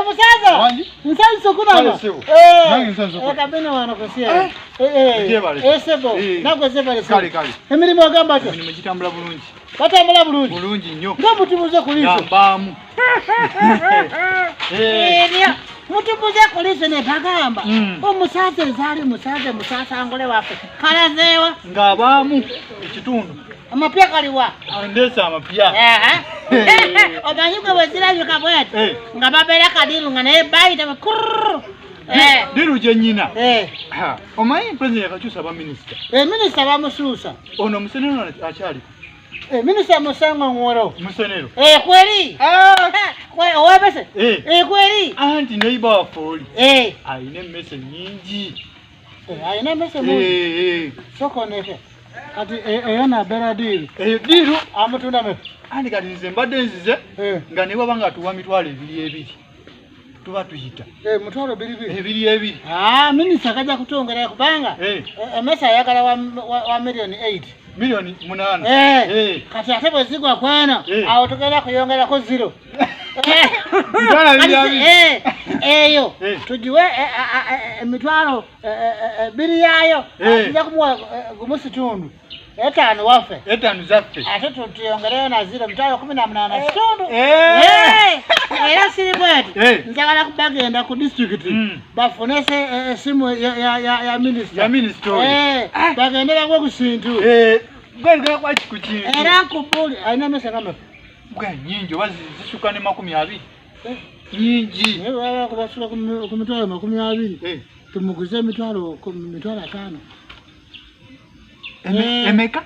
musaza. Wanji? Nsanyi sokuna. Nange nsanyi sokuna. Kabina wana kusia. Sebo. Nagwe zebale. Kale. Emirimu agamba kyo. Emirimu gitambula bulungi. Batambula bulungi. Bulungi nnyo. Ngamutubuze kuliso. Gambamu. Mutubuze kuliso ne bagamba. Omusaza ezali musasa angole wafe. Kalazewa. Ngabamu ekitundu. Amapya kaliwa. Andesa amapya. Obanyuke wezirabika bwete. Nga babera kadiru nga naye bayita kurr. Diru je nyina. Omanyi president akakyusa ba minister. Minister bamusuusa. Ono musenero akyali. Minister Musango Ngoro. Musenero. Kweli. Owabese. Kweli. Anti neighbor afoli. Aine mese nyingi. Aine mese soko neke. Ati yana bera deal. Diru amutunda me. Andi kati nze mbadde nzize nga ne baba nga tuwa mitwalo ebiri. Tuba tuyita. Mutwalo ebiri. Minister kaja kutongera kubanga. Emesa yagala wa million 8. Milioni 8. Kati ate bwezigwa kwana awo tugenda kuyongera ko 0. Eyo tujiwe emitwalo biri yayo ajja kumuwa gumusitundu 5 wafe 5 zaffe ate tuyongereyo na 0 mitwalo 18 kitundu era siribweti njagala kubagenda ku district bafunese esimu ya minister bagende bagwe ku Sintu gwega kwa chikuchi era kubuli aina mesa kama gwa nyingi bazisukane 20 nyingi wala kubasula ku mitwalo 20 tumuguze mitwalo 5 emeka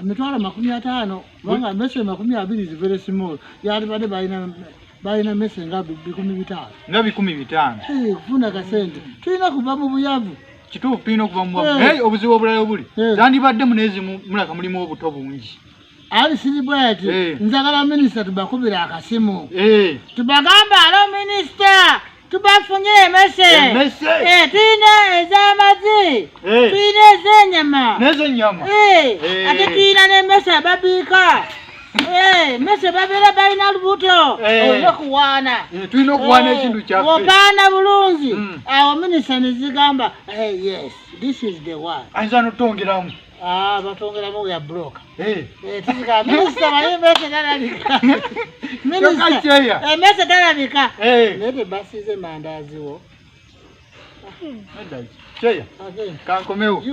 mitwalo 50 wanga mesa 20 is very small yali bade baina mesa ngabi 15 kufuna kasente tulina kuva mu buyavu kituufu tulina okuva mu bwavu obuzibu obulala obuli zandibadde munezi mulaka mulimu obuto bungi ali siribweti nzagala minister tubakubira akasimu tubagamba alo minister tubafunye emese tuyina ez'amazzi tuyina ez'ennyama ate tuyina n'emmese ababiika mese babera balina lubuto olina kuwaana tulina okuwaana ekintu kyaffe opaana bulungi awo minisita nezigamba yes this is the one ayinza notongeramu batongeramu ya broka tizika minisita bali mese talabika mese talabika naye tebasize mandaziwo cheya kankomewo